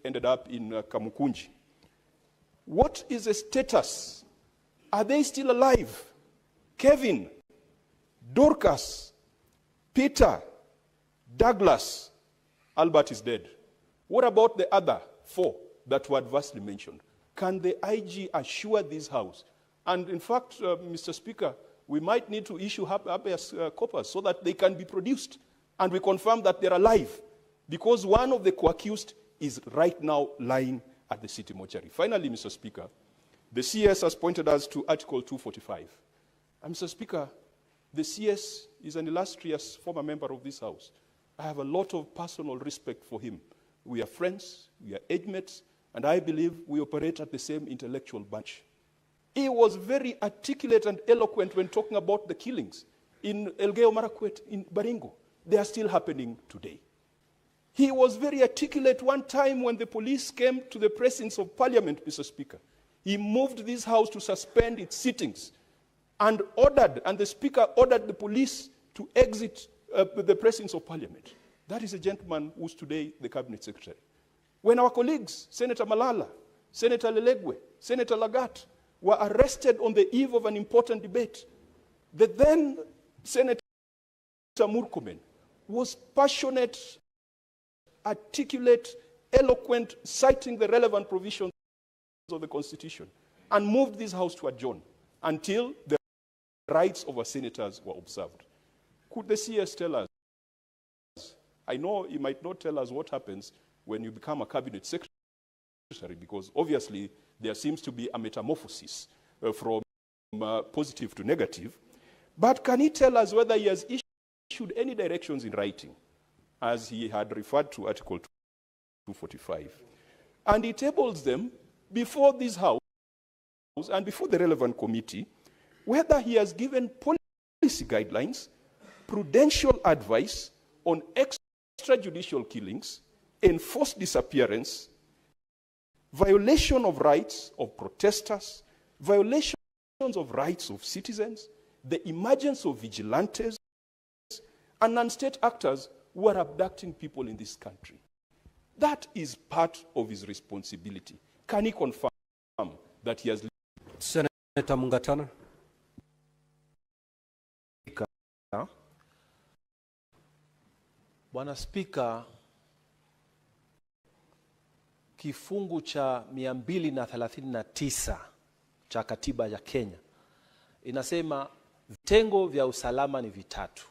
ended up in Kamukunji. What is the status? Are they still alive? Kevin, Dorcas, Peter, Douglas, Albert is dead. What about the other 4 that were adversely mentioned? Can the IG assure this House? And in fact, Mr. Speaker, we might need to issue habeas corpus so that they can be produced. And we confirm that they're alive, because one of the co-accused is right now lying at the city mortuary. Finally, Mr. Speaker, the CS has pointed us to Article 245. And Mr. Speaker, the CS is an illustrious former member of this House. I have a lot of personal respect for him. We are friends, we are age mates, and I believe we operate at the same intellectual bench. He was very articulate and eloquent when talking about the killings in Elgeyo Marakwet, in Baringo. They are still happening today. He was very articulate one time when the police came to the presence of Parliament, Mr. Speaker. He moved this House to suspend its sittings and the Speaker ordered the police to exit the presence of Parliament. That is a gentleman who's today the Cabinet Secretary. When our colleagues, Senator Malala, Senator Lelegwe, Senator Lagat, were arrested on the eve of an important debate, the then Senator Murkomen was passionate, articulate, eloquent, citing the relevant provisions of the Constitution, and moved this House to adjourn until the rights of our senators were observed. Could the CS tell us? I know he might not tell us what happens when you become a Cabinet Secretary, because obviously there seems to be a metamorphosis from positive to negative. But can he tell us whether he has issued any directions in writing, as he had referred to Article 245? And he tables them before this House and before the relevant committee, whether he has given policy guidelines, prudential advice on extrajudicial killings, enforced disappearance, violation of rights of protesters, violations of rights of citizens, the emergence of vigilantes, and non-state actors who are abducting people in this country. That is part of his responsibility. Can he confirm that he has... Senator Mungatana. Bwana Spika, kifungu cha 239 cha katiba ya Kenya inasema vitengo vya usalama ni vitatu: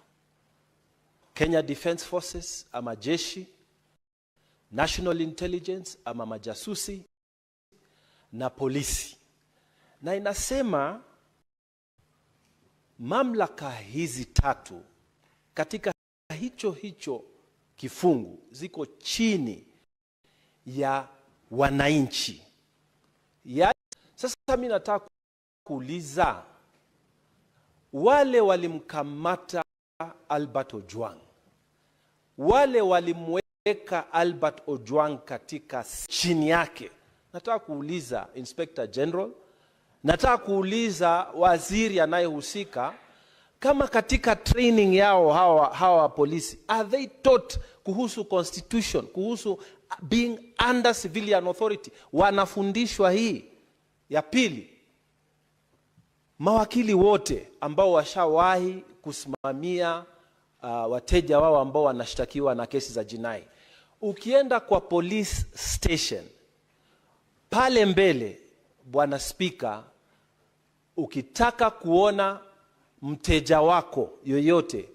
Kenya Defence Forces ama jeshi, National Intelligence ama majasusi, na polisi. Na inasema mamlaka hizi tatu katika hicho kifungu ziko chini ya wananchi. Sasa mimi nataka kuuliza, wale walimkamata Albert Ojwang, wale walimweka Albert Ojwang katika chini yake, nataka kuuliza Inspector General, nataka kuuliza waziri anayehusika, kama katika training yao hawa polisi, are they taught kuhusu constitution, kuhusu being under civilian authority? Wanafundishwa hii? Ya pili, mawakili wote ambao washawahi kusimamia wateja wao ambao wanashtakiwa na kesi za jinai, ukienda kwa police station pale mbele, Bwana Spika, ukitaka kuona mteja wako yoyote,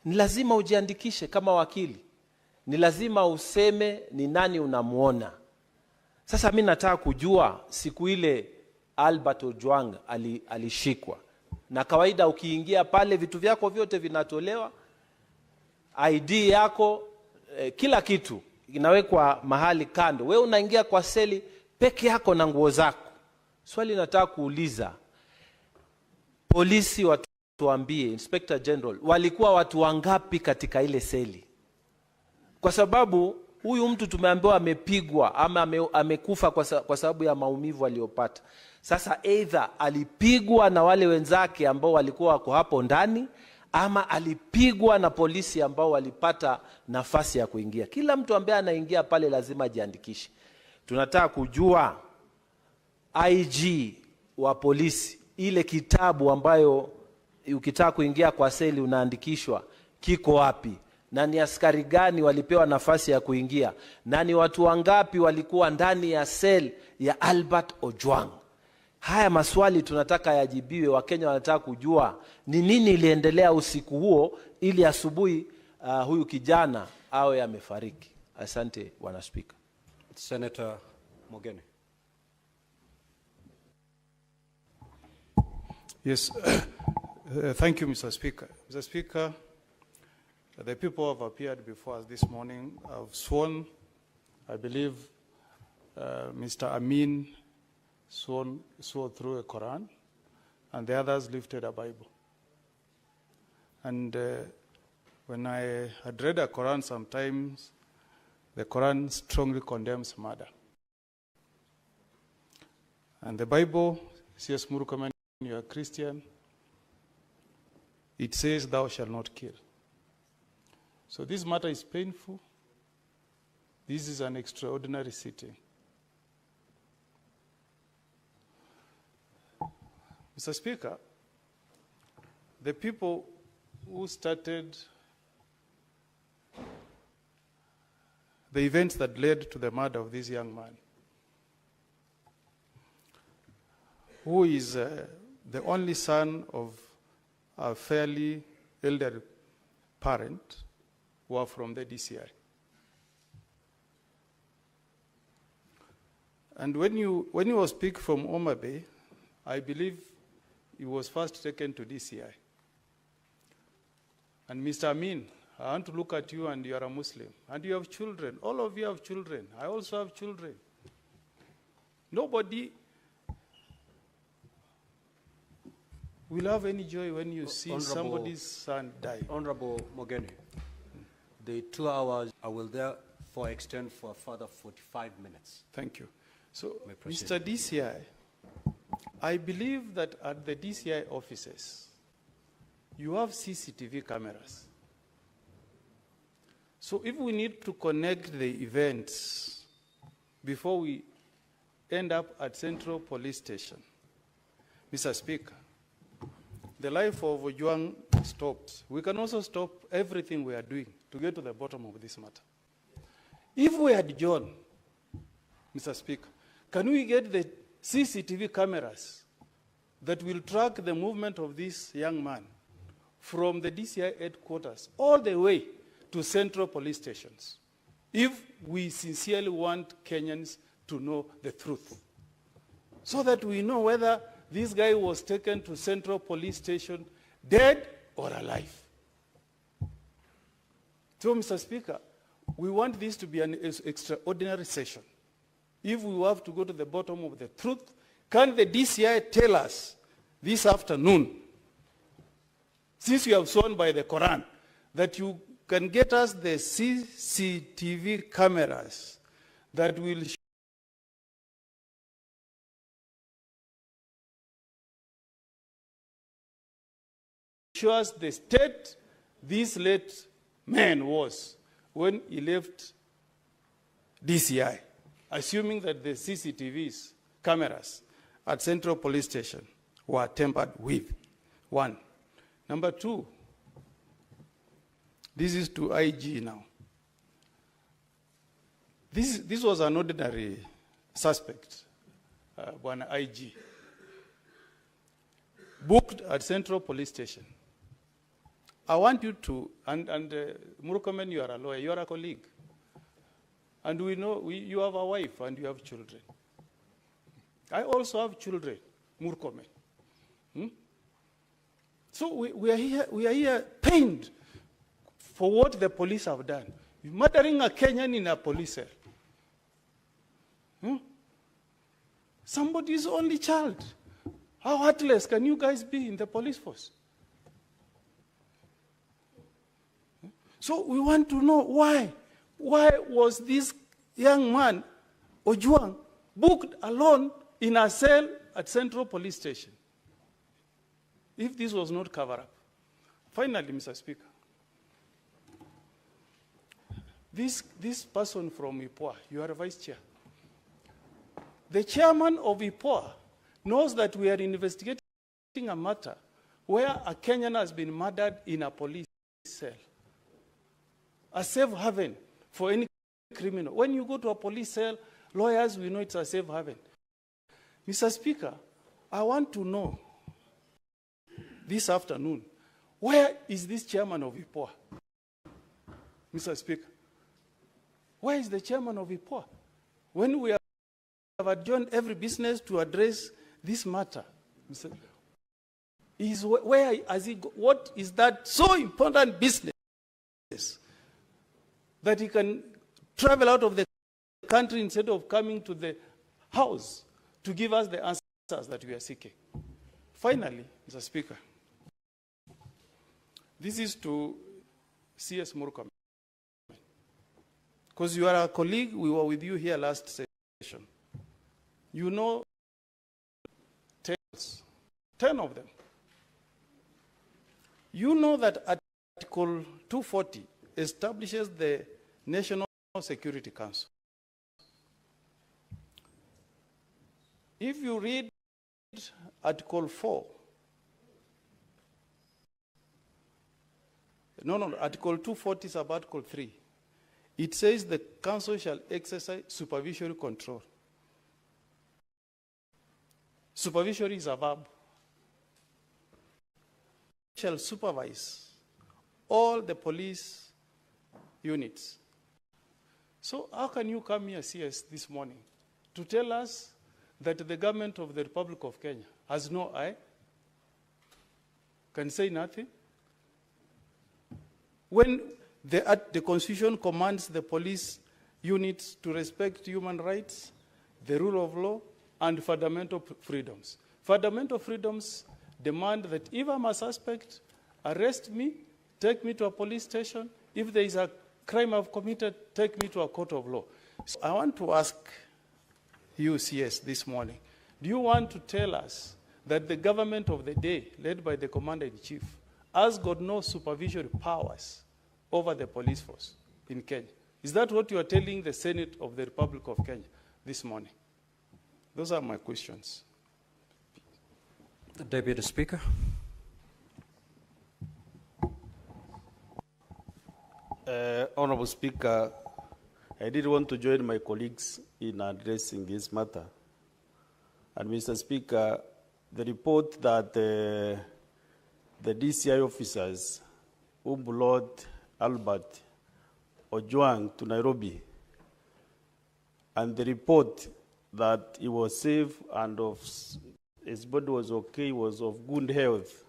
ni lazima ujiandikishe kama wakili. Ni lazima useme ni nani unamuona. Sasa mimi nataka kujua, siku ile Albert Ojwang alishikwa, na kawaida ukiingia pale vitu vyako vyote vinatolewa, ID yako, kila kitu inawekwa mahali kando. Wewe unaingia kwa seli peke yako na nguo zako. Swali nataka kuuliza, polisi watuambie, Inspector General, walikuwa watu wangapi katika ile seli? Kwa sababu huyu mtu tumeambiwa amepigwa ama amekufa kwa sababu ya maumivu aliyopata. Sasa either alipigwa na wale wenzake ambao walikuwa wako hapo ndani, ama alipigwa na polisi ambao walipata nafasi ya kuingia. Kila mtu ambaye anaingia pale lazima ajiandikishe. tunataka kujua IG wa polisi, ile kitabu ambayo ukitaka kuingia kwa seli unaandikishwa, kiko wapi? Na ni askari gani walipewa nafasi ya kuingia? Na ni watu wangapi walikuwa ndani ya sel ya Albert Ojwang? Haya maswali tunataka yajibiwe. Wakenya wanataka kujua ni nini iliendelea usiku huo ili asubuhi huyu kijana awe amefariki. Asante, Bwana Spika. Senator Mogeni. Yes, thank you, Mr. Speaker. Mr. Speaker, the people who have appeared before us this morning have sworn, I believe Mr. Amin swore through a Quran, and the others lifted a Bible. And when I had read a Quran, sometimes the Quran strongly condemns murder. And the Bible says, Murkomen, you are a Christian, it says, thou shalt not kill. So this matter is painful. This is an extraordinary sitting. Mr. Speaker, the people who started the events that led to the murder of this young man, who is the only son of a fairly elderly parent, who are from the DCI. And when he was picked from Oma Bay, I believe he was first taken to DCI. And Mr. Amin, I want to look at you, and you are a Muslim, and you have children. All of you have children. I also have children. Nobody will have any joy when you see somebody's son die. Honorable Mogeni, the 2 hours I will therefore extend for a further 45 minutes. Thank you. So, Mr. DCI, I believe that at the DCI offices, you have CCTV cameras. So if we need to connect the events before we end up at Central Police Station, Mr. Speaker, the life of Ojwang stopped. We can also stop everything we are doing to get to the bottom of this matter. If we had John, Mr. Speaker, can we get the CCTV cameras that will track the movement of this young man from the DCI headquarters all the way to Central Police Stations, if we sincerely want Kenyans to know the truth, so that we know whether this guy was taken to Central Police Station dead or alive. So, Mr. Speaker, we want this to be an extraordinary session. If we have to go to the bottom of the truth, can the DCI tell us this afternoon, since you have sworn by the Quran, that you can get us the CCTV cameras that will show us the state this late man was when he left DCI, assuming that the CCTVs cameras at Central Police Station were tampered with? One. Number two, this is to IG now. This was an ordinary suspect, one IG, booked at Central Police Station. I want you to, and Murkomen, you are a lawyer, you are a colleague. And we know you have a wife and you have children. I also have children, Murkomen. So we are here pained for what the police have done. Murdering a Kenyan in a police cell. Somebody's only child. How heartless can you guys be in the police force? So we want to know why. Why was this young man, Ojwang, booked alone in a cell at Central Police Station, if this was not covered up? Finally, Mr. Speaker, this person from Ipua, you are a vice chair. The chairman of IPOA knows that we are investigating a matter where a Kenyan has been murdered in a police cell. A safe haven for any criminal. When you go to a police cell, lawyers will know it's a safe haven. Mr. Speaker, I want to know this afternoon, where is this chairman of IPOA? Mr. Speaker, where is the chairman of IPOA? When we have adjourned every business to address this matter, where has he go? What is that so important business that he can travel out of the country instead of coming to the house to give us the answers that we are seeking? Finally, Mr. Speaker, this is to CS Murkomen. Because you are a colleague, we were with you here last session. You know 10 of them. You know that Article 240 establishes the National Security Council. If you read Article 4, Article 240 is about Article 3. It says the council shall exercise supervisory control. Supervisory is a verb. Shall supervise all the police units. So how can you come here, CS, this morning to tell us that the government of the Republic of Kenya has no eye, can say nothing? When the Constitution commands the police units to respect human rights, the rule of law, and fundamental freedoms. Fundamental freedoms demand that if I'm a suspect, arrest me, take me to a police station. If there is a crime I've committed, take me to a court of law. So I want to ask you, CS, this morning, do you want to tell us that the government of the day, led by the Commander-in-Chief, has got no supervisory powers over the police force in Kenya? Is that what you are telling the Senate of the Republic of Kenya this morning? Those are my questions. Deputy Speaker. Honorable Speaker, I did want to join my colleagues in addressing this matter. And Mr. Speaker, the report that the DCI officers who brought Albert Ojwang to Nairobi, and the report that he was safe and his body was okay, was of good health,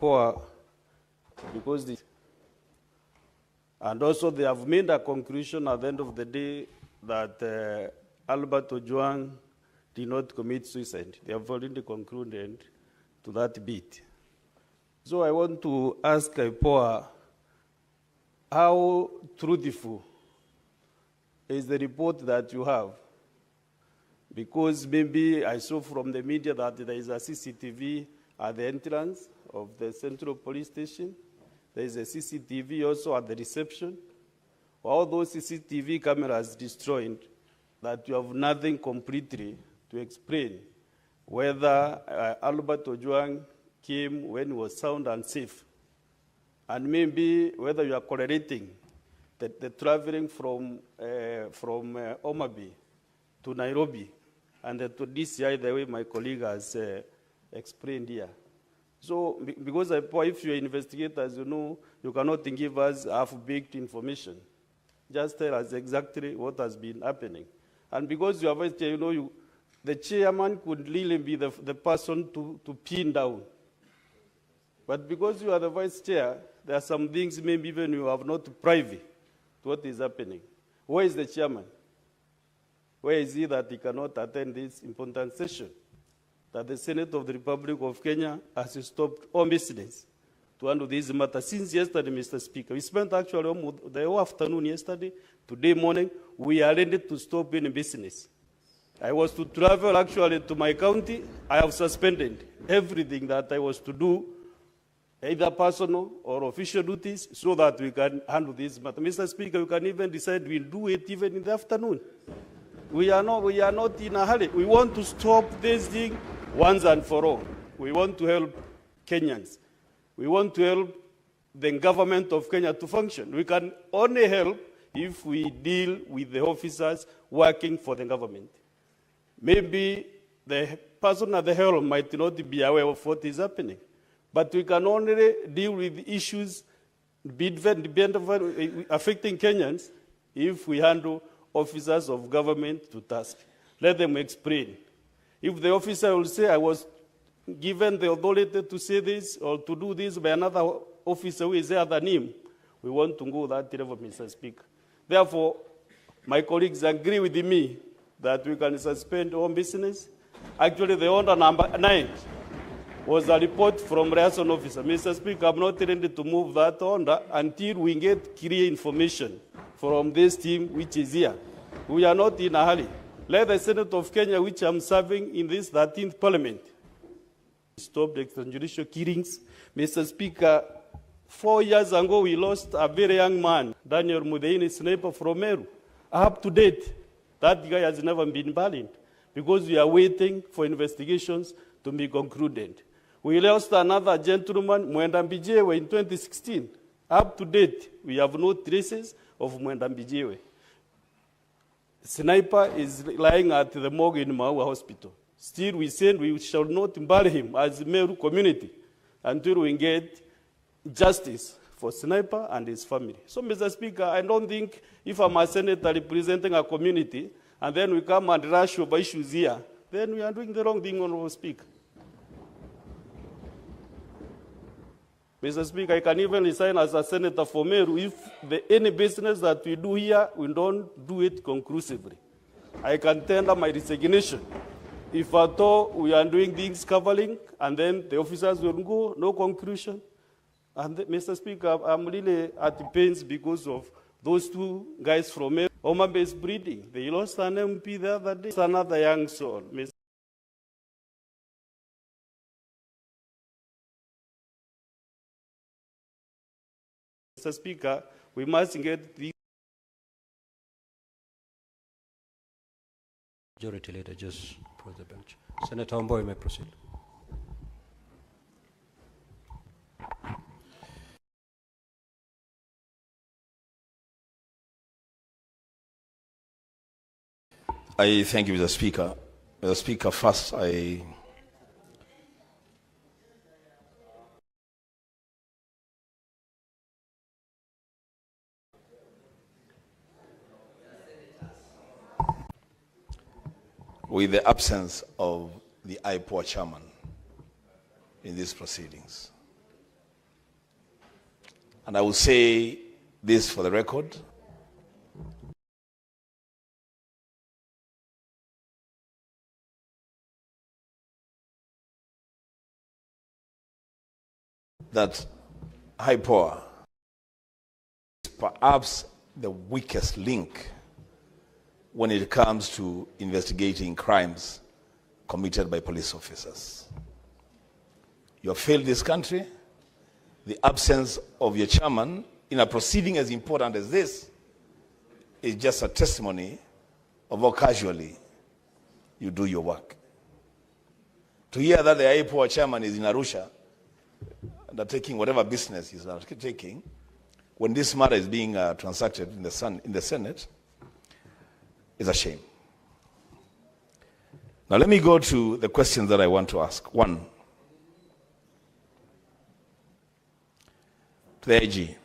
because and also they have made a conclusion at the end of the day that Albert Ojwang did not commit suicide. They have already concluded to that bit. So I want to ask IPOA, how truthful is the report that you have? Because maybe I saw from the media that there is a CCTV at the entrance of the Central Police Station. There is a CCTV also at the reception. All those CCTV cameras destroyed, that you have nothing completely to explain whether Albert Ojwang came when he was sound and safe. And maybe whether you are correlating the traveling from Omabi to Nairobi and to DCI, the way my colleague has explained here. So, because if you're investigators, you know, you cannot give us half-baked information. Just tell us exactly what has been happening. And because you are vice chair, you know, the chairman could really be the person to pin down. But because you are the vice chair, there are some things maybe even you have not privy to what is happening. Where is the chairman? Where is he that he cannot attend this important session? That the Senate of the Republic of Kenya has stopped all business to handle this matter since yesterday, Mr. Speaker. We spent actually the whole afternoon yesterday, today morning, we are ready to stop any business. I was to travel actually to my county. I have suspended everything that I was to do, either personal or official duties, so that we can handle this matter. Mr. Speaker, we can even decide we'll do it even in the afternoon. We are not in a hurry. We want to stop this thing once and for all. We want to help Kenyans. We want to help the government of Kenya to function. We can only help if we deal with the officers working for the government. Maybe the person at the helm might not be aware of what is happening, but we can only deal with issues affecting Kenyans if we handle officers of government to task. Let them explain. If the officer will say, I was given the authority to say this or to do this by another officer who is other than him, we want to go that level, Mr. Speaker. Therefore, my colleagues agree with me that we can suspend all business. Actually, the order number 9 was a report from liaison officer. Mr. Speaker, I'm not ready to move that order until we get clear information from this team which is here. We are not in a hurry. Let the Senate of Kenya, which I'm serving in this 13th Parliament, stop the extrajudicial killings. Mr. Speaker, 4 years ago, we lost a very young man, Daniel Mudeini, sniper from Meru. Up to date, that guy has never been buried because we are waiting for investigations to be concluded. We lost another gentleman, Mwenda Mbijewe, in 2016. Up to date, we have no traces of Mwenda Mbijewe. Sniper is lying at the morgue in Maua Hospital. Still, we said we shall not bury him as a Meru community until we get justice for Sniper and his family. So, Mr. Speaker, I don't think if I'm a senator representing a community and then we come and rush over issues here, then we are doing the wrong thing, Honorable Speaker. Mr. Speaker, I can even resign as a senator for Meru if any business that we do here, we don't do it conclusively. I can tender my resignation. If at all we are doing things covering and then the officers will go, no conclusion. And Mr. Speaker, I'm really at pains because of those two guys from Meru. Omambe is breeding. They lost an MP the other day. It's another young soul. Mr. Speaker, we must get the Majority Leader, just approach the bench. Senator Ombo, you may proceed. I thank you, Mr. Speaker. Mr. Speaker, first with the absence of the IPOA chairman in these proceedings. And I will say this for the record. That IPOA is perhaps the weakest link when it comes to investigating crimes committed by police officers. You have failed this country. The absence of your chairman in a proceeding as important as this is just a testimony of how casually you do your work. To hear that the IPOA chairman is in Arusha undertaking whatever business he's undertaking when this matter is being transacted in the Senate is a shame. Now let me go to the questions that I want to ask. One, to the AG.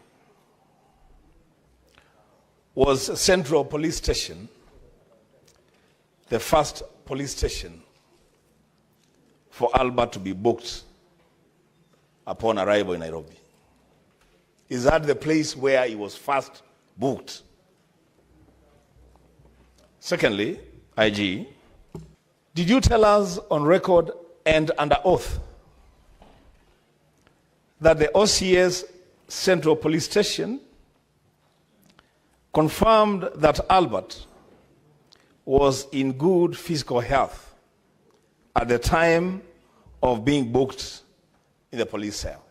Was Central Police Station the first police station for Albert to be booked upon arrival in Nairobi? Is that the place where he was first booked? Secondly, IG, did you tell us on record and under oath that the OCS Central Police Station confirmed that Albert was in good physical health at the time of being booked in the police cell?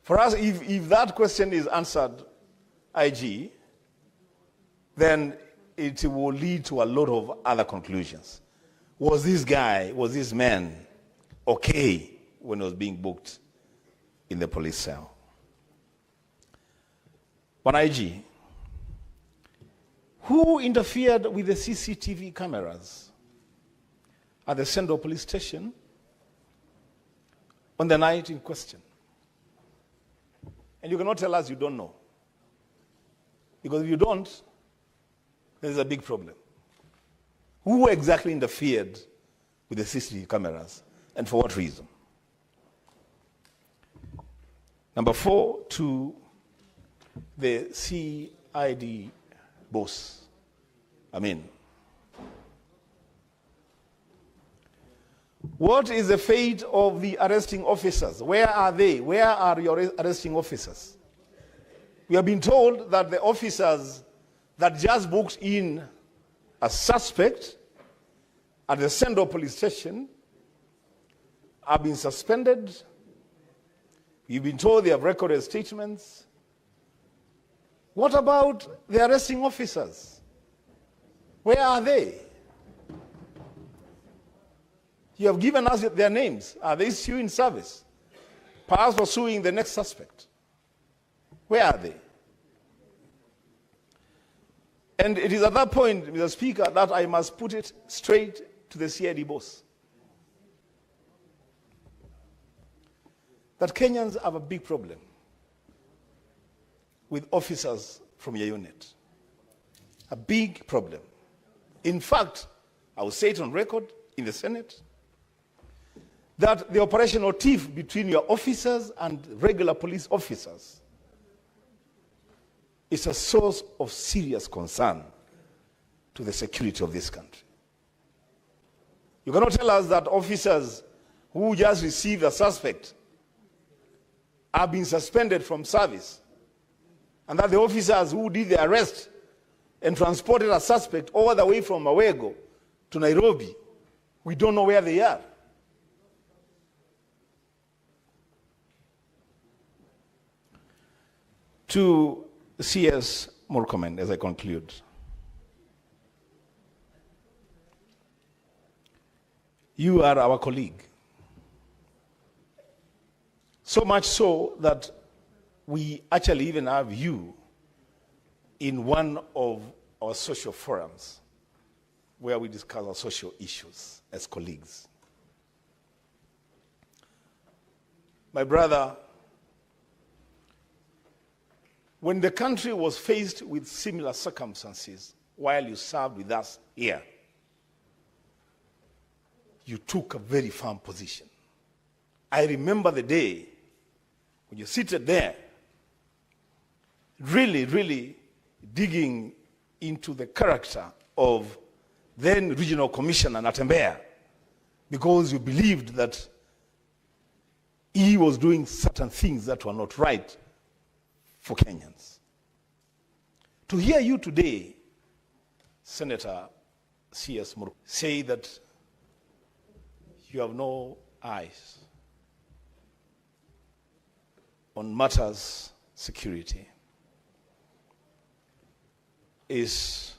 For us, if that question is answered, IG, then it will lead to a lot of other conclusions. Was this man okay when he was being booked in the police cell? But IG, who interfered with the CCTV cameras at the Central Police Station on the night in question? And you cannot tell us you don't know. Because if you don't, there's a big problem. Who exactly interfered with the CCTV cameras and for what reason? Number 4, to the CID boss. What is the fate of the arresting officers? Where are they? Where are your arresting officers? We have been told that the officers that just booked in a suspect at the Central Police Station have been suspended. We've been told they have recorded statements. What about the arresting officers? Where are they? You have given us their names. Are they still in service? Perhaps pursuing the next suspect. Where are they? And it is at that point, Mr. Speaker, that I must put it straight to the CID boss. That Kenyans have a big problem with officers from your unit. A big problem. In fact, I will say it on record in the Senate, that the operational tiff between your officers and regular police officers is a source of serious concern to the security of this country. You cannot tell us that officers who just received a suspect have been suspended from service, and that the officers who did the arrest and transported a suspect all the way from Awego to Nairobi, we don't know where they are. To CS Murkomen, as I conclude. You are our colleague. So much so that we actually even have you in one of our social forums where we discuss our social issues as colleagues. My brother, when the country was faced with similar circumstances while you served with us here, you took a very firm position. I remember the day when you seated there, really digging into the character of then Regional Commissioner Natembeya, because you believed that he was doing certain things that were not right for Kenyans. To hear you today, Senator C.S. Murkomen, say that you have no eyes on matters security is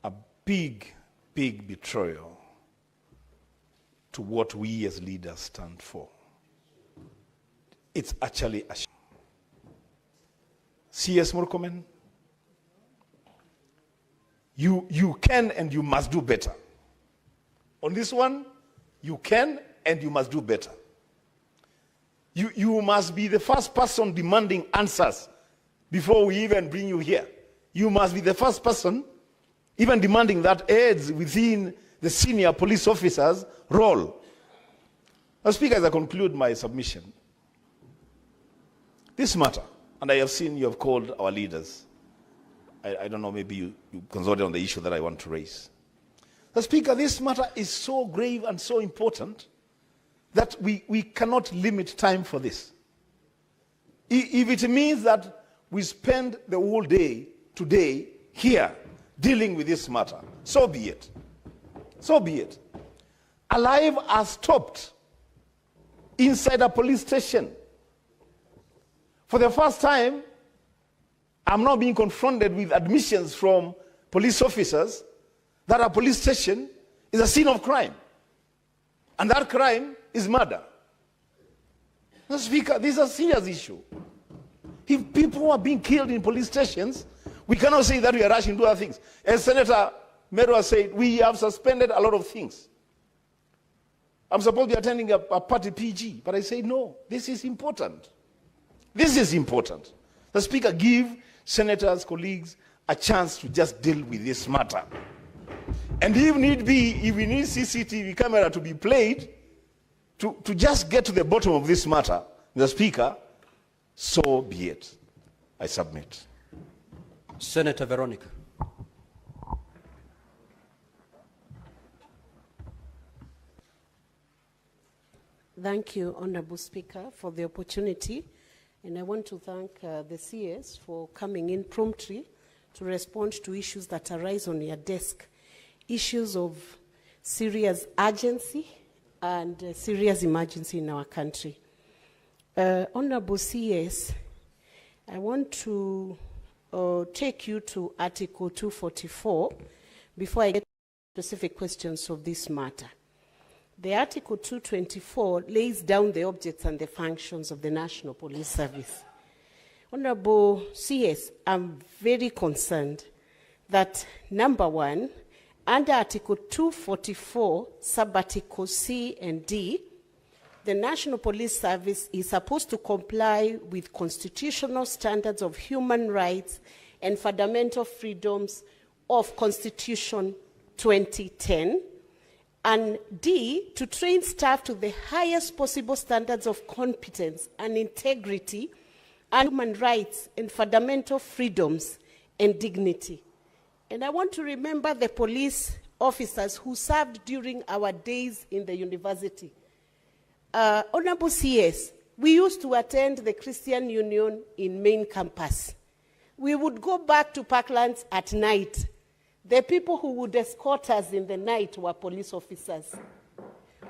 a big betrayal to what we as leaders stand for. It's actually a shame. C.S. Murkomen, you can and you must do better. On this one, you can and you must do better. You must be the first person demanding answers before we even bring you here. You must be the first person even demanding that aids within the senior police officer's role. Now, Speaker, as I conclude my submission, this matter, and I have seen you have called our leaders. I don't know, maybe you consulted on the issue that I want to raise. Now, Speaker, this matter is so grave and so important that we cannot limit time for this. If it means that we spend the whole day today here dealing with this matter, so be it. So be it. A life has stopped inside a police station. For the first time, I'm now being confronted with admissions from police officers that a police station is a scene of crime. And that crime is murder. Mr. Speaker, this is a serious issue. If people are being killed in police stations, we cannot say that we are rushing to other things. As Senator Mero said, we have suspended a lot of things. I'm supposed to be attending a party PG, but I say no, this is important. This is important. The Speaker, give senators, colleagues, a chance to just deal with this matter. And if need be, if we need CCTV camera to be played, to just get to the bottom of this matter, the Speaker, so be it. I submit. Senator Veronica. Thank you, Honorable Speaker, for the opportunity. And I want to thank the CS for coming in promptly to respond to issues that arise on your desk. Issues of serious urgency and serious emergency in our country. Honorable CS, I want to take you to Article 244 before I get to specific questions of this matter. The Article 224 lays down the objects and the functions of the National Police Service. Honorable CS, I'm very concerned that, number one, under Article 244, sub-articles C and D, the National Police Service is supposed to comply with constitutional standards of human rights and fundamental freedoms of Constitution 2010, and D, to train staff to the highest possible standards of competence and integrity and human rights and fundamental freedoms and dignity. And I want to remember the police officers who served during our days in the university. Honorable CS, we used to attend the Christian Union in main campus. We would go back to Parklands at night. The people who would escort us in the night were police officers.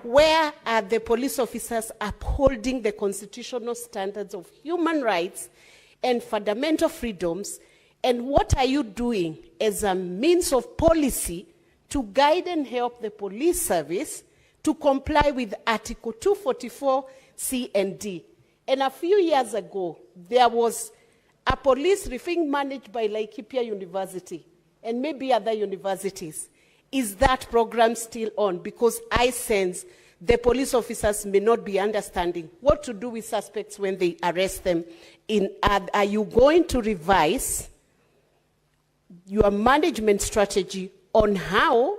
Where are the police officers upholding the constitutional standards of human rights and fundamental freedoms? And what are you doing as a means of policy to guide and help the police service to comply with Article 244 C and D? And a few years ago, there was a police briefing managed by Laikipia University and maybe other universities. Is that program still on? Because I sense the police officers may not be understanding what to do with suspects when they arrest them. Are you going to revise your management strategy on how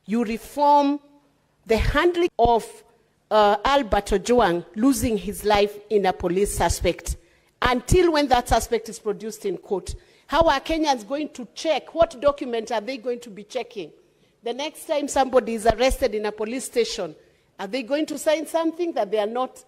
you reform the handling of Albert Ojwang losing his life in a police suspect until when that suspect is produced in court? How are Kenyans going to check? What document are they going to be checking? The next time somebody is arrested in a police station, are they going to sign something that they are not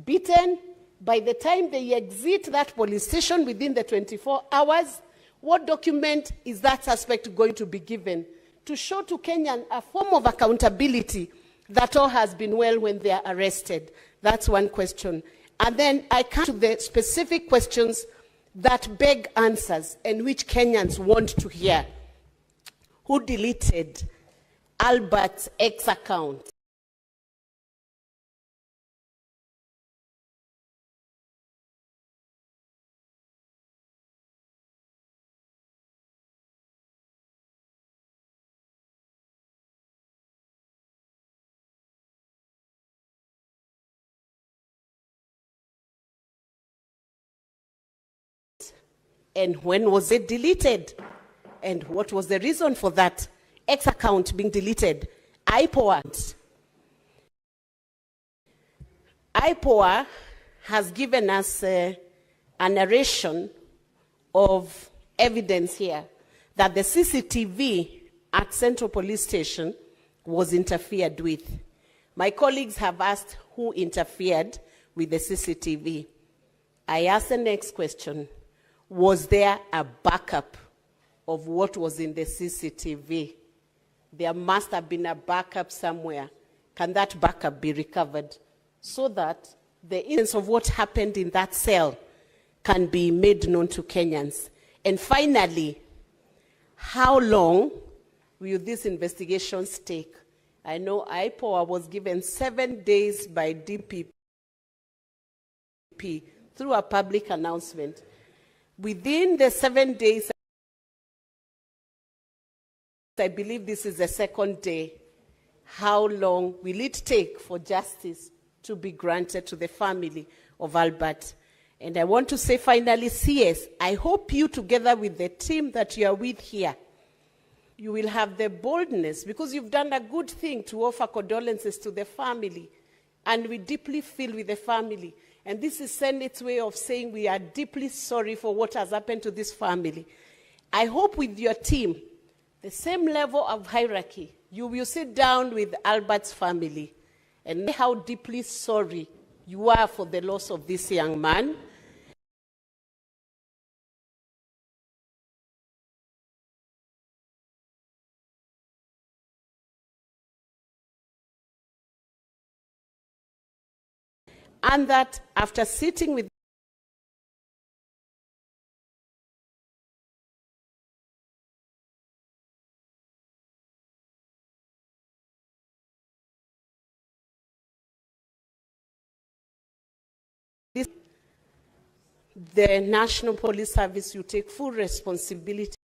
beaten? By the time they exit that police station within the 24 hours, what document is that suspect going to be given to show to Kenyans a form of accountability that all has been well when they are arrested? That's one question. And then I come to the specific questions that beg answers and which Kenyans want to hear. Who deleted Albert's X account? And when was it deleted? And what was the reason for that X account being deleted? IPOA. IPOA has given us a narration of evidence here that the CCTV at Central Police Station was interfered with. My colleagues have asked who interfered with the CCTV. I ask the next question. Was there a backup of what was in the CCTV? there must have been a backup somewhere. Can that backup be recovered so that the instance of what happened in that cell can be made known to Kenyans? And finally, how long will these investigations take? I know IPOA was given 7 days by DPP through a public announcement. Within the 7 days, I believe this is the second day, how long will it take for justice to be granted to the family of Albert? And I want to say finally, CS, I hope you, together with the team that you are with here, you will have the boldness, because you've done a good thing to offer condolences to the family, and we deeply feel with the family. And this is Senate's way of saying we are deeply sorry for what has happened to this family. I hope with your team, the same level of hierarchy, you will sit down with Albert's family and how deeply sorry you are for the loss of this young man. And that after sitting with this, the National Police Service will take full responsibility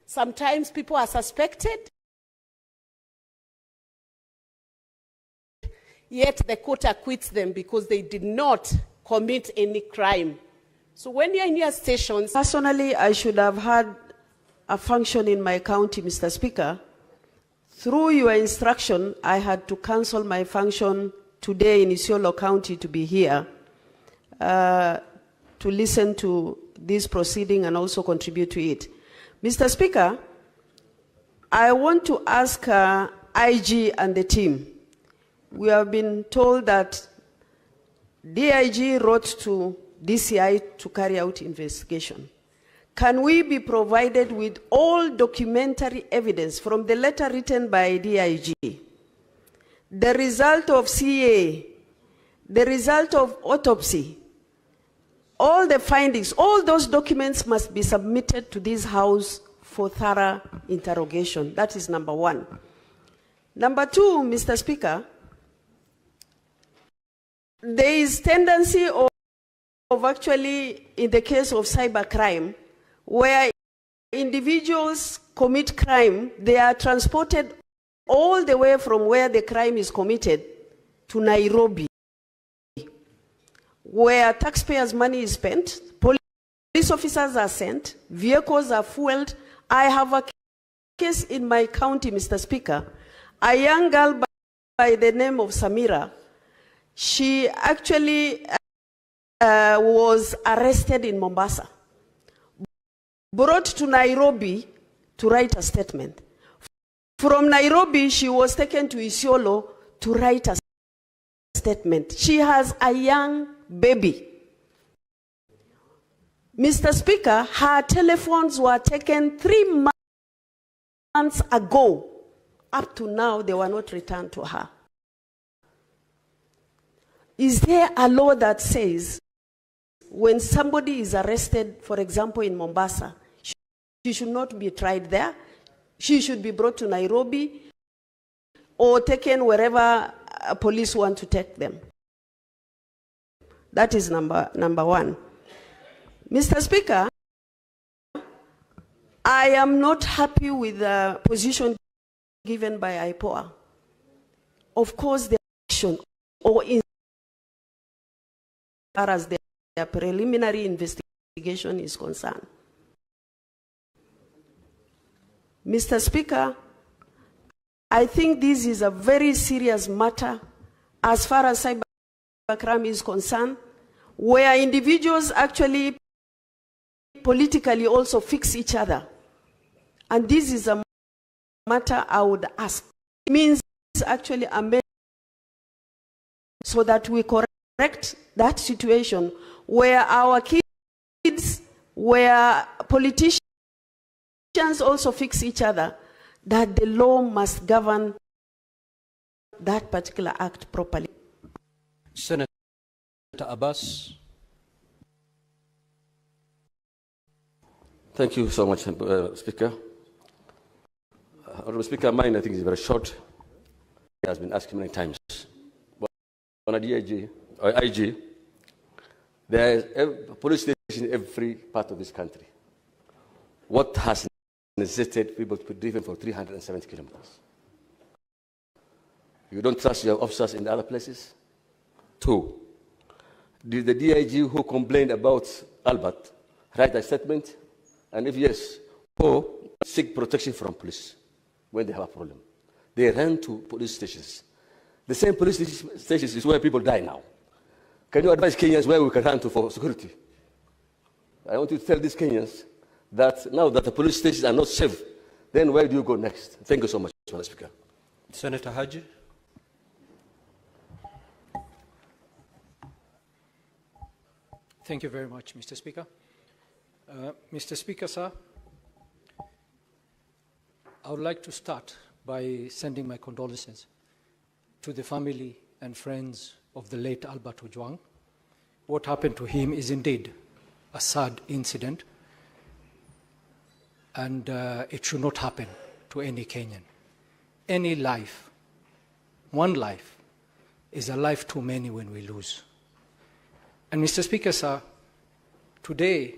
sometimes people are suspected, yet the court acquits them because they did not commit any crime. So when you're in your stations... Personally, I should have had a function in my county, Mr. Speaker. Through your instruction, I had to cancel my function today in Isiolo County to be here to listen to this proceeding and also contribute to it. Mr. Speaker, I want to ask IG and the team. We have been told that DIG wrote to DCI to carry out investigation. Can we be provided with all documentary evidence from the letter written by DIG, the result of CA, the result of autopsy, all the findings, all those documents must be submitted to this House for thorough interrogation. That is number one. Number two, Mr. Speaker, there is tendency of actually, in the case of cybercrime, where individuals commit crime, they are transported all the way from where the crime is committed to Nairobi, where taxpayers' money is spent, police officers are sent, vehicles are fueled. I have a case in my county, Mr. Speaker, a young girl by the name of Samira. She actually was arrested in Mombasa, brought to Nairobi to write a statement. From Nairobi, she was taken to Isiolo to write a statement. She has a young baby. Mr. Speaker, her telephones were taken 3 months ago. Up to now, they were not returned to her. Is there a law that says when somebody is arrested, for example, in Mombasa, she should not be tried there? She should be brought to Nairobi or taken wherever police want to take them. That is number one. Mr. Speaker, I am not happy with the position given by IPOA. Of course, the action or in as far as their preliminary investigation is concerned. Mr. Speaker, I think this is a very serious matter as far as cybercrime is concerned, where individuals actually politically also fix each other. And this is a matter I would ask. It means actually amend so that we correct that situation where our kids, where politicians also fix each other, that the law must govern that particular act properly. Senator Abbas. Thank you so much, Speaker. Honorable Speaker, mine I think is very short. It has been asked many times. But on a DIG, or IG, there is a police station in every part of this country. What has necessitated people to be driven for 370 kilometers? You don't trust your officers in the other places? 2, did the DIG who complained about Albert write a statement? And if yes, who seek protection from police when they have a problem? They ran to police stations. The same police stations is where people die now. Can you advise Kenyans where we can run to for security? I want you to tell these Kenyans that now that the police stations are not safe, then where do you go next? Thank you so much, Mr. Speaker. Senator Haji. Thank you very much, Mr. Speaker. Mr. Speaker, sir, I would like to start by sending my condolences to the family and friends of the late Albert Ojwang. What happened to him is indeed a sad incident, and it should not happen to any Kenyan. Any life, one life, is a life too many when we lose. And Mr. Speaker, sir, today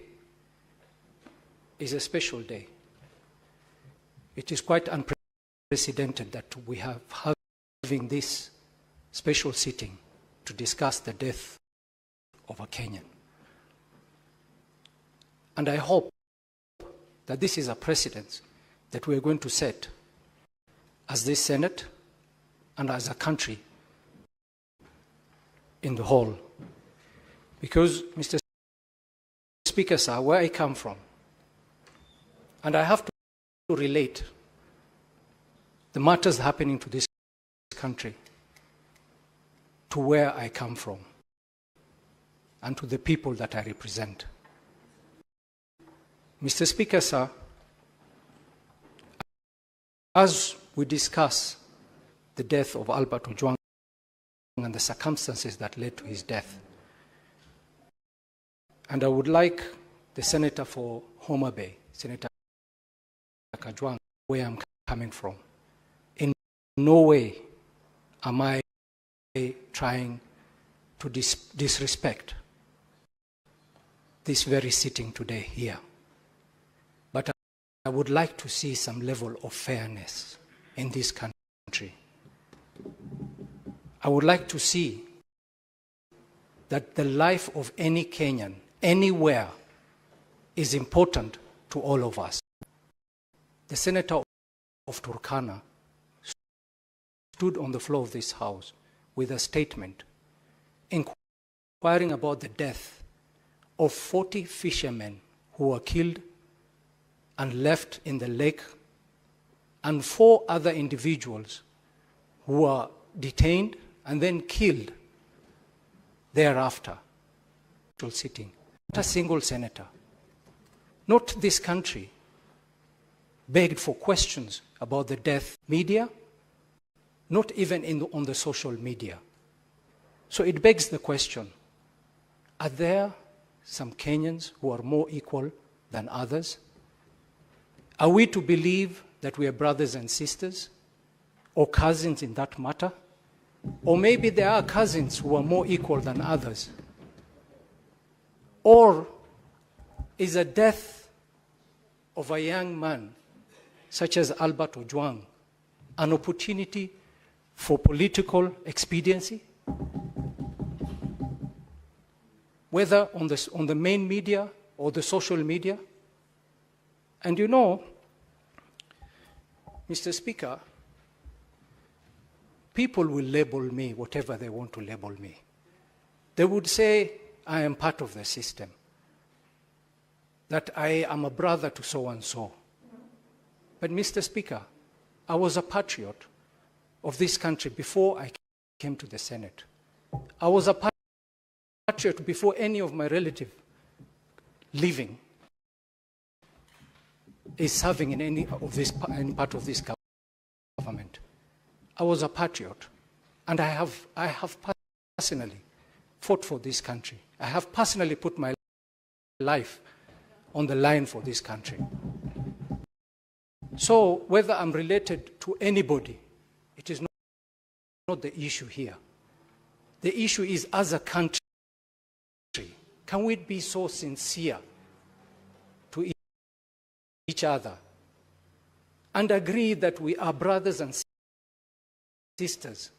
is a special day. It is quite unprecedented that we have having this special sitting to discuss the death of a Kenyan. And I hope that this is a precedent that we are going to set as this Senate and as a country in the whole. Because, Mr. Speaker, sir, where I come from, and I have to relate the matters happening to this country to where I come from and to the people that I represent. Mr. Speaker, sir, as we discuss the death of Albert Ojwang and the circumstances that led to his death, and I would like the Senator for Homa Bay, Senator Kajwang, where I'm coming from. In no way am I trying to disrespect this very sitting today here. But I would like to see some level of fairness in this country. I would like to see that the life of any Kenyan, anywhere, is important to all of us. The Senator of Turkana stood on the floor of this House with a statement inquiring about the death of 40 fishermen who were killed and left in the lake, and 4 other individuals who were detained and then killed thereafter. Sitting. Not a single senator, not this country, begged for questions about the death. Media, not even on the social media. So it begs the question, are there some Kenyans who are more equal than others? Are we to believe that we are brothers and sisters or cousins in that matter? Or maybe there are cousins who are more equal than others? Or is a death of a young man such as Albert Ojwang an opportunity for political expediency? Whether on the main media or the social media? And you know, Mr. Speaker, people will label me whatever they want to label me. They would say I am part of the system, that I am a brother to so-and-so. But Mr. Speaker, I was a patriot of this country before I came to the Senate. I was a patriot before any of my relatives living is serving in any part of this government. I was a patriot, and I have personally fought for this country. I have personally put my life on the line for this country. So whether I'm related to anybody, it is not the issue here. The issue is, as a country, can we be so sincere to each other and agree that we are brothers and sisters?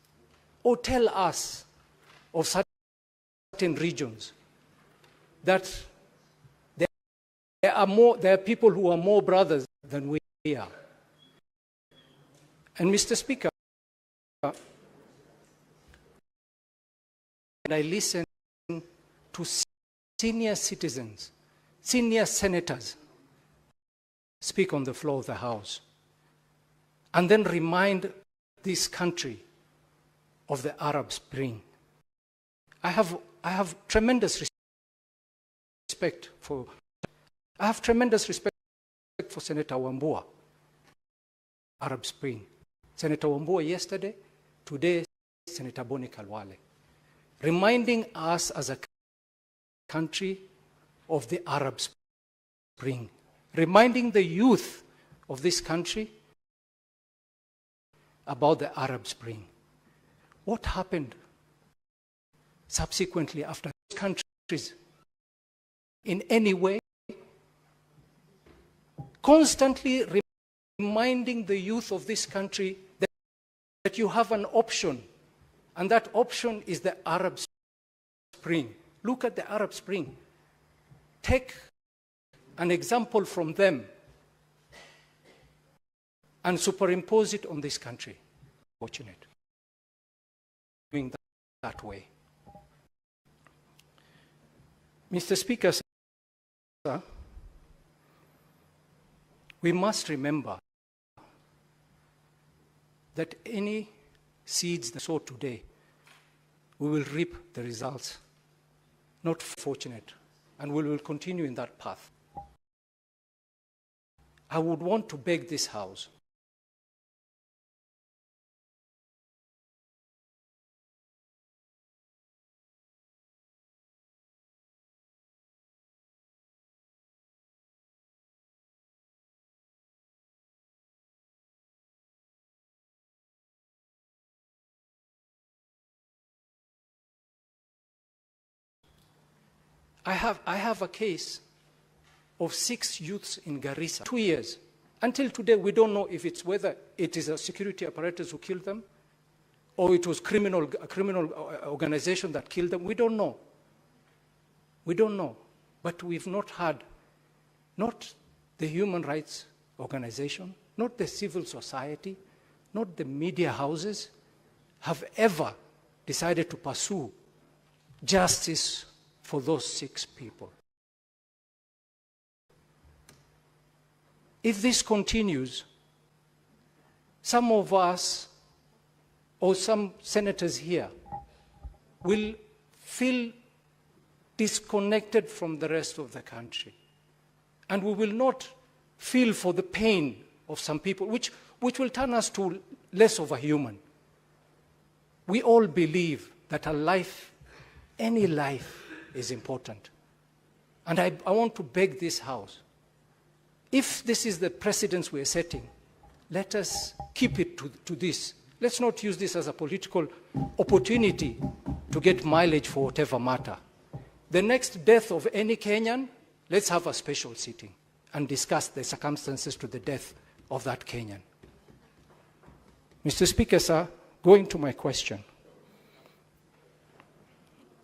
Or tell us of certain regions that there are people who are more brothers than we are. And Mr. Speaker, and I listen to senior citizens, senior senators speak on the floor of the House, and then remind this country of the Arab Spring. I have tremendous respect for Senator Wambua. Arab Spring. Senator Wambua yesterday, today Senator Boni Kalwale, reminding us as a country of the Arab Spring, reminding the youth of this country about the Arab Spring. What happened subsequently after countries in any way? Constantly reminding the youth of this country that you have an option, and that option is the Arab Spring. Look at the Arab Spring. Take an example from them and superimpose it on this country. Fortunate. Doing that way. Mr. Speaker, sir, we must remember that any seeds that sow today, we will reap the results. Not fortunate, and we will continue in that path. I would want to beg this House I have a case of 6 youths in Garissa, 2 years. Until today, we don't know if it's whether it is a security apparatus who killed them or it was a criminal organization that killed them. We don't know. We don't know. But we've not had, not the human rights organization, not the civil society, not the media houses have ever decided to pursue justice for those 6 people. If this continues, some of us or some senators here will feel disconnected from the rest of the country. And we will not feel for the pain of some people, which will turn us to less of a human. We all believe that a life, any life, is important. And I want to beg this House, if this is the precedence we are setting, let us keep it to this. Let's not use this as a political opportunity to get mileage for whatever matter. The next death of any Kenyan, let's have a special sitting and discuss the circumstances to the death of that Kenyan. Mr. Speaker, sir, going to my question,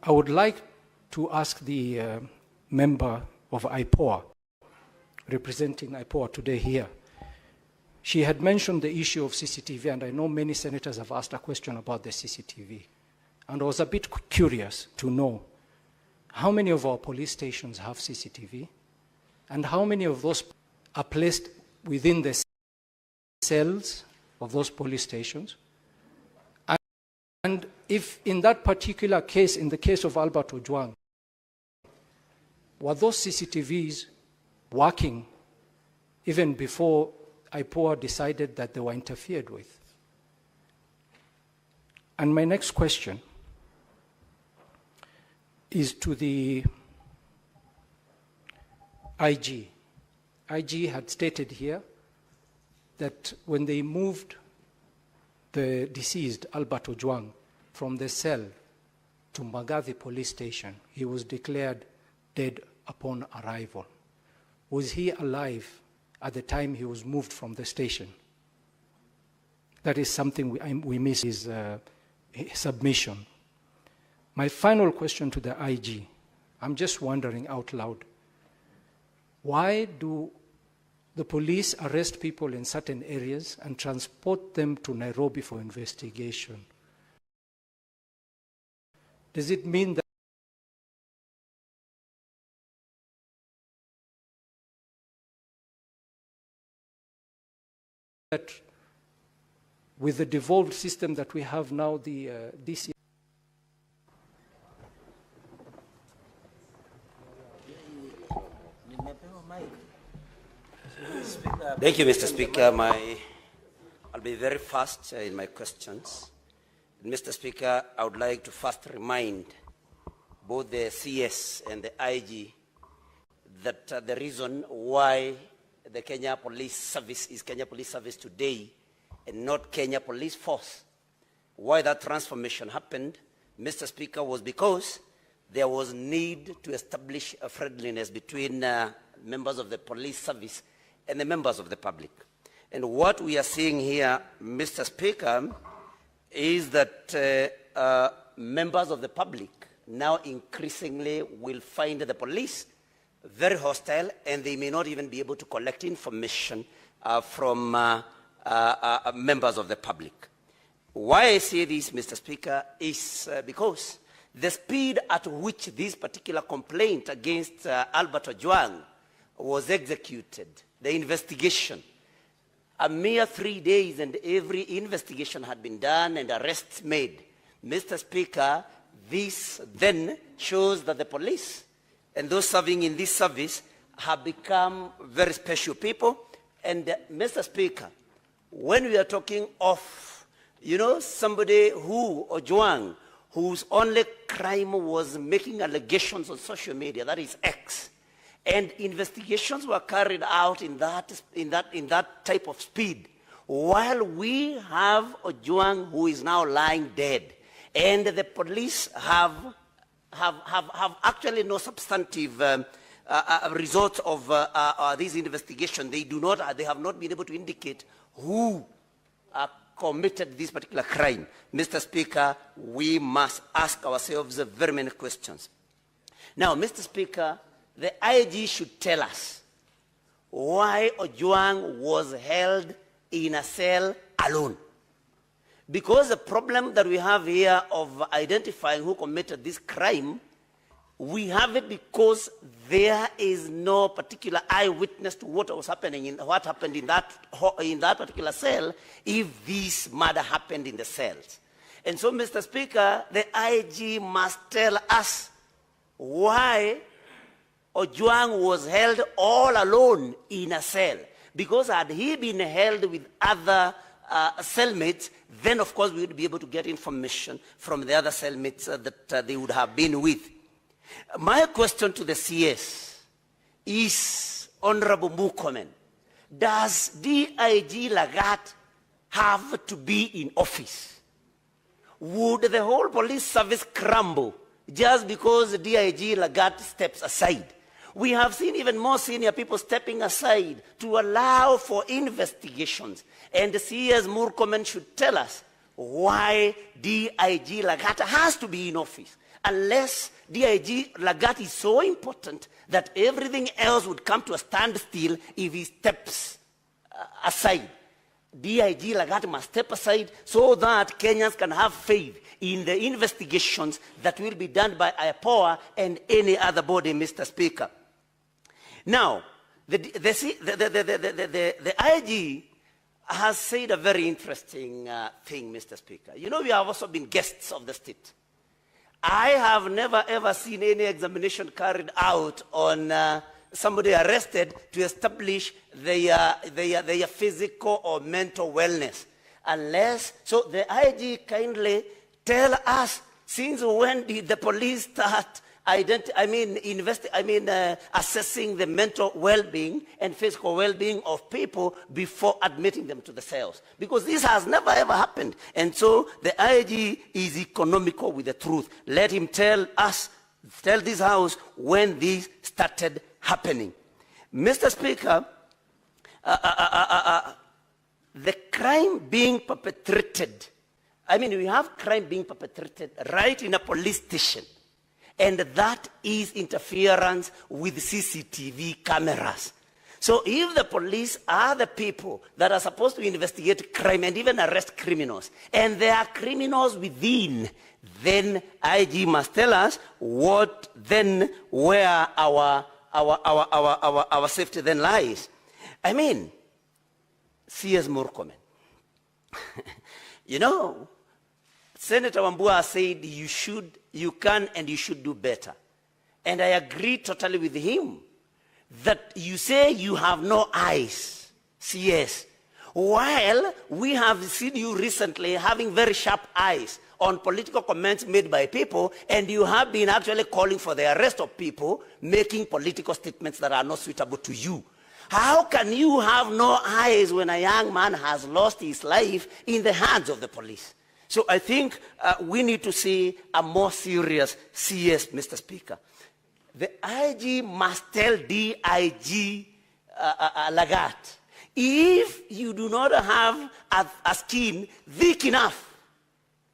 I would like to ask the member of IPOA, representing IPOA today here. She had mentioned the issue of CCTV, and I know many senators have asked a question about the CCTV. And I was a bit curious to know how many of our police stations have CCTV, and how many of those are placed within the cells of those police stations, and And if in that particular case, in the case of Albert Ojwang, were those CCTVs working even before IPOA decided that they were interfered with? And my next question is to the IG. IG had stated here that when they moved the deceased Albert Ojwang from the cell to Magathi police station, he was declared dead upon arrival. Was he alive at the time he was moved from the station? That is something we miss his submission. My final question to the IG, I'm just wondering out loud, why do the police arrest people in certain areas and transport them to Nairobi for investigation? Does it mean that with the devolved system that we have now, the DC? Thank you, Mr. Speaker. I'll be very fast in my questions. Mr. Speaker, I would like to first remind both the CS and the IG that the reason why the Kenya Police Service is Kenya Police Service today and not Kenya Police Force, why that transformation happened, Mr. Speaker, was because there was need to establish a friendliness between members of the police service and the members of the public. And what we are seeing here, Mr. Speaker, is that members of the public now increasingly will find the police very hostile, and they may not even be able to collect information from members of the public. Why I say this, Mr. Speaker, is because the speed at which this particular complaint against Albert Ojwang was executed, the investigation, a mere 3 days and every investigation had been done and arrests made. Mr. Speaker, this then shows that the police and those serving in this service have become very special people. And Mr. Speaker, when we are talking of, somebody who, Ojwang, whose only crime was making allegations on social media, that is X, and investigations were carried out in that type of speed, while we have Ojwang who is now lying dead, and the police have actually no substantive results of this investigation. They have not been able to indicate who committed this particular crime. Mr. Speaker, we must ask ourselves very many questions. Now, Mr. Speaker, the IG should tell us why Ojwang was held in a cell alone. Because the problem that we have here of identifying who committed this crime, we have it because there is no particular eyewitness to what was happening what happened in that particular cell if this murder happened in the cells. And so, Mr. Speaker, the IG must tell us why Ojwang was held all alone in a cell. Because had he been held with other cellmates, then of course we would be able to get information from the other cellmates that they would have been with. My question to the CS is, Honorable Murkomen, does DIG Lagat have to be in office? Would the whole police service crumble just because DIG Lagat steps aside? We have seen even more senior people stepping aside to allow for investigations. And the CS Murkomen should tell us why DIG Lagat has to be in office. Unless DIG Lagat is so important that everything else would come to a standstill if he steps aside. DIG Lagat must step aside so that Kenyans can have faith in the investigations that will be done by IPOA and any other body, Mr. Speaker. Now, the IG has said a very interesting thing, Mr. Speaker. You know, we have also been guests of the state. I have never ever seen any examination carried out on somebody arrested to establish their physical or mental wellness. Unless, so the IG kindly tell us, since when did the police start assessing the mental well-being and physical well-being of people before admitting them to the cells? Because this has never ever happened. And so the IG is economical with the truth. Let him tell us, tell this House when this started happening. Mr. Speaker, the crime being perpetrated, we have crime being perpetrated right in a police station. And that is interference with CCTV cameras. So if the police are the people that are supposed to investigate crime and even arrest criminals, and there are criminals within, then IG must tell us where our safety then lies. CS Murkomen. You know, Senator Wambua said you can and you should do better. And I agree totally with him that you say you have no eyes, CS, while we have seen you recently having very sharp eyes on political comments made by people, and you have been actually calling for the arrest of people making political statements that are not suitable to you. How can you have no eyes when a young man has lost his life in the hands of the police? So I think we need to see a more serious CS, Mr. Speaker. The IG must tell DIG Lagat, if you do not have a skin thick enough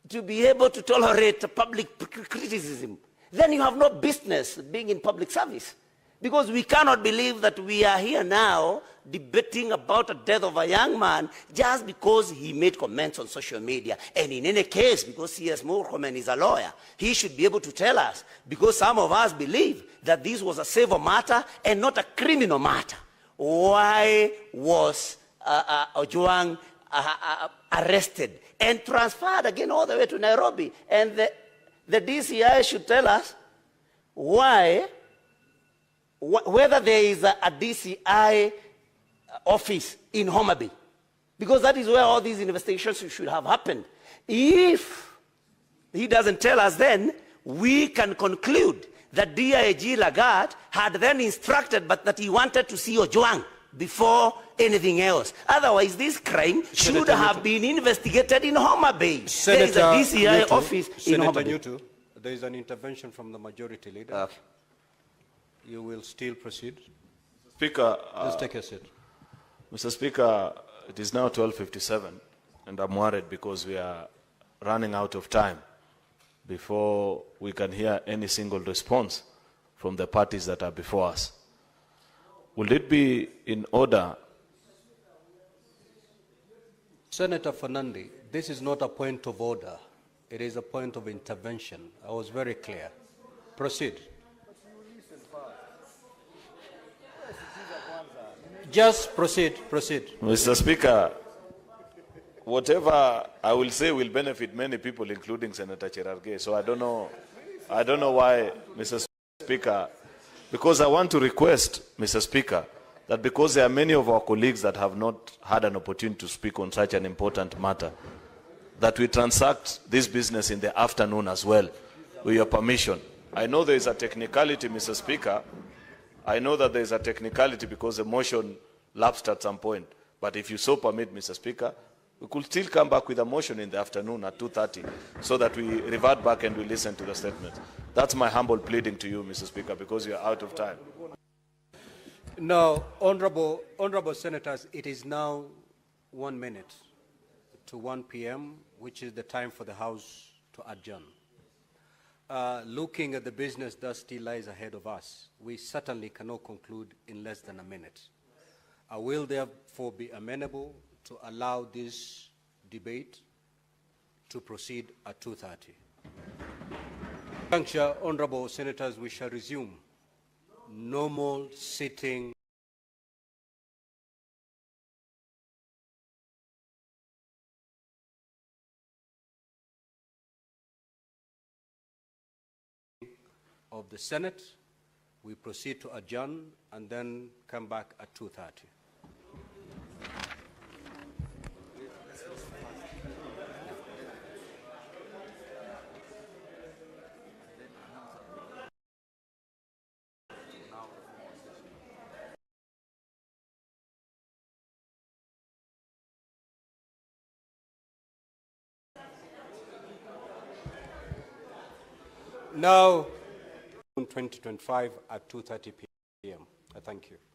to be able to tolerate public criticism, then you have no business being in public service. Because we cannot believe that we are here now debating about the death of a young man just because he made comments on social media. And in any case, because CS Murkomen is a lawyer, he should be able to tell us, because some of us believe that this was a civil matter and not a criminal matter. Why was Ojwang arrested and transferred again all the way to Nairobi? And the DCI should tell us why, whether there is a DCI office in Homa Bay, because that is where all these investigations should have happened. If he doesn't tell us, then we can conclude that DIG Lagat had then instructed, but that he wanted to see Ojwang before anything else. Otherwise, this crime should have been investigated in Homa Bay. There is a DCI office in Homa Bay. There is an intervention from the majority leader. Okay. You will still proceed. Speaker, just take a seat. Mr. Speaker, it is now 12:57, and I'm worried because we are running out of time before we can hear any single response from the parties that are before us. Will it be in order? Senator Fernandi, this is not a point of order. It is a point of intervention. I was very clear. Proceed. Just proceed. Mr. Speaker, whatever I will say will benefit many people, including Senator Cherargei. So I don't know why, Mr. Speaker, because I want to request, Mr. Speaker, that because there are many of our colleagues that have not had an opportunity to speak on such an important matter, that we transact this business in the afternoon as well, with your permission. I know there is a technicality, Mr. Speaker. I know that there is a technicality because the motion lapsed at some point. But if you so permit, Mr. Speaker, we could still come back with a motion in the afternoon at 2:30 so that we revert back and we listen to the statement. That's my humble pleading to you, Mr. Speaker, because you are out of time. Now, honorable senators, it is now 1 minute to 1 p.m., which is the time for the House to adjourn. Looking at the business that still lies ahead of us, we certainly cannot conclude in less than a minute. I will therefore be amenable to allow this debate to proceed at 2:30. Juncture, honorable senators, we shall resume normal sitting of the Senate, we proceed to adjourn and then come back at 2:30. Now, 2025 at 2:30 p.m. I thank you.